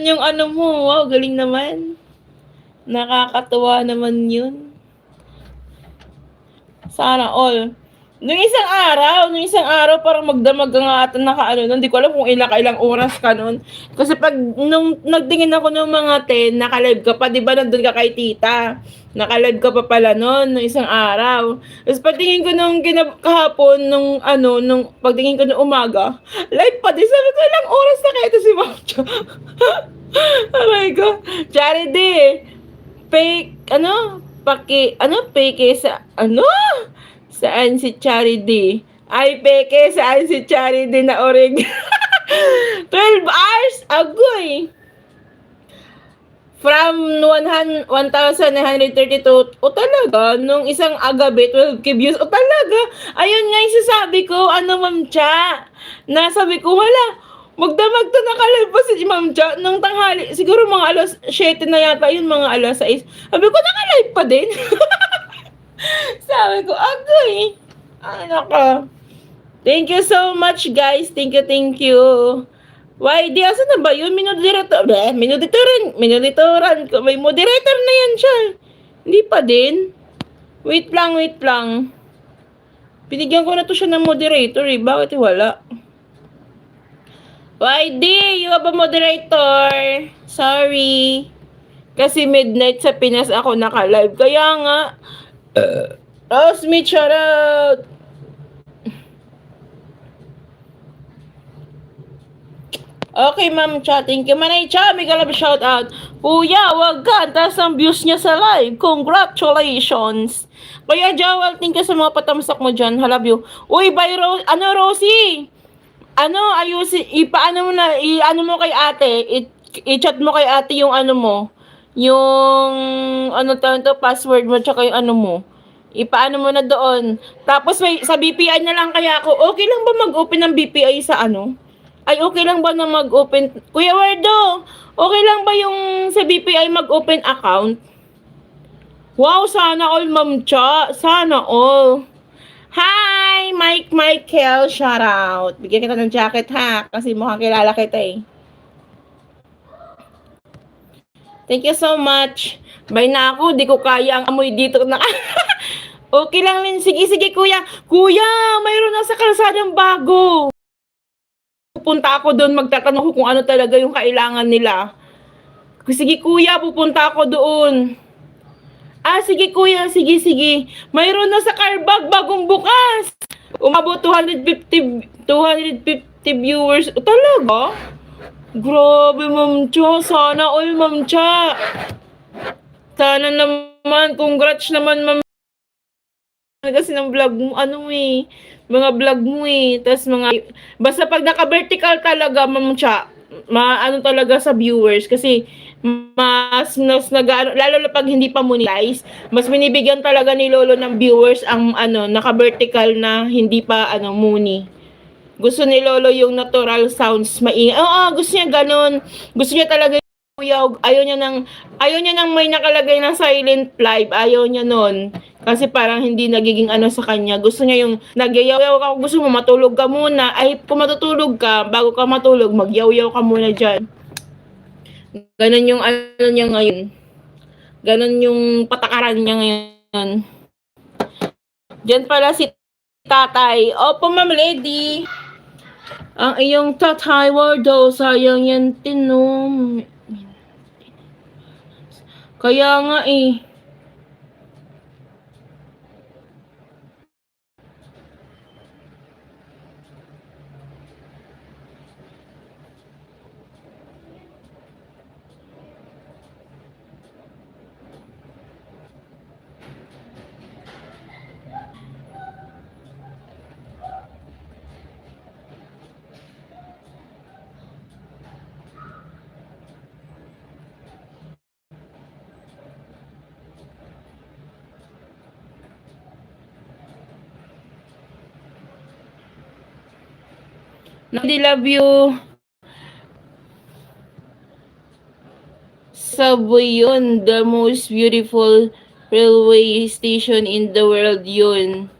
Ganun yung ano mo. Wow, galing naman. Nakakatuwa naman yun. Sana all. Nung isang araw parang magdamag ka nga ata nakaano nun. Hindi ko alam kung ilang oras ka nun. Kasi pag nung nagtingin ako ng mga 10, naka-live ka pa, di ba nandun ka kay tita? Naka-live ka pa pala nun, nung isang araw. Tapos pagtingin ko nung kahapon, nung pagtingin ko nung umaga, live pa din. Sabi ko, ilang oras na kaya ito si Ma'am Cho? Aray ko. Charity, fake, peke sa, saan si Charity? Ay, peke, saan si Charity na orig? 12 hours? Agoy! From 1,932, o talaga, nung isang agabi, 12k views, o talaga, ayun nga yung sasabi ko, Ma'am Cha, nasabi ko, wala, magdamag to nakalive pa si Ma'am Cha, nung tanghali, siguro mga alas 7 na yata yun, mga alas 6, sabi ko, nakalive pa din. Sabi ko, agoy, ano ka, thank you so much guys, thank you. Why, di asa na ba yun? Minoditoran ko. May moderator na yan siya. Hindi pa din. Wait lang. Binigyan ko na to siya ng moderator eh. Bakit wala? Why, di, you have a moderator. Sorry. Kasi midnight sa Pinas ako naka-live. Kaya nga, Rosmi, shout out. Okay, Ma'am Cha. Thank you. Manay Cha, may galab shout out. Kuya, wag ka. Taas ang views niya sa live. Congratulations. Kuya Jawal, thank you sa mga patamsak mo dyan. I love you. Uy, by Rosie. Ayusin, ipaano mo na, mo kay ate. I-chat mo kay ate yung mo. Yung, password mo, tsaka yung mo. Ipaano mo na doon. Tapos sa BPI na lang kaya ako. Okay lang ba mag-open ng BPI sa Ay, okay lang ba na mag-open? Kuya Wardo, okay lang ba yung sa BPI mag-open account? Wow, sana all, Ma'am Cha. Sana all. Hi, Michael, shout out. Bigyan kita ng jacket ha, kasi mukhang kilala kita eh. Thank you so much. Bye na ako, di ko kaya ang amoy dito. Okay lang din. Sige, kuya. Kuya, mayroon na sa kalsadang bago. Pupunta ako doon, magtatanong ko kung ano talaga yung kailangan nila. Sige kuya, pupunta ako doon. Sige kuya, sige. Mayroon na sa Carbag, bagong bukas. Umabot 250 viewers. Talaga? Grabe, Ma'am Cha. Sana all, Ma'am Cha. Sana naman, congrats naman, Ma'am. Kasi ng vlog mo, mga vlog mo eh. Tapos basta pag naka-vertical talaga, Ma'am Cha, talaga sa viewers. Kasi, mas lalo na pag hindi pa monetize, mas binibigyan talaga ni Lolo ng viewers ang naka-vertical na hindi pa muni. Gusto ni Lolo yung natural sounds, gusto niya ganun. Gusto niya talaga ayaw niya nang may nakalagay na silent live, ayaw niya nun. Kasi parang hindi nagiging sa kanya. Gusto niya yung nagyayaw ka, gusto mo matulog ka muna. Ay, kung matutulog ka, bago ka matulog, magyaw-yaw ka muna dyan. Ganon yung niya ngayon. Ganon yung patakaran niya ngayon. Diyan pala si tatay. Opo, Ma'am Lady. Ang iyong tatay, Wardo, sayang yan tinom. Kaya nga eh. I love you. Subway yun. The most beautiful railway station in the world yun.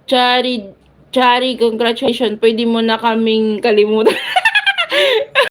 Chari, congratulations. Pwede mo na kaming kalimutan.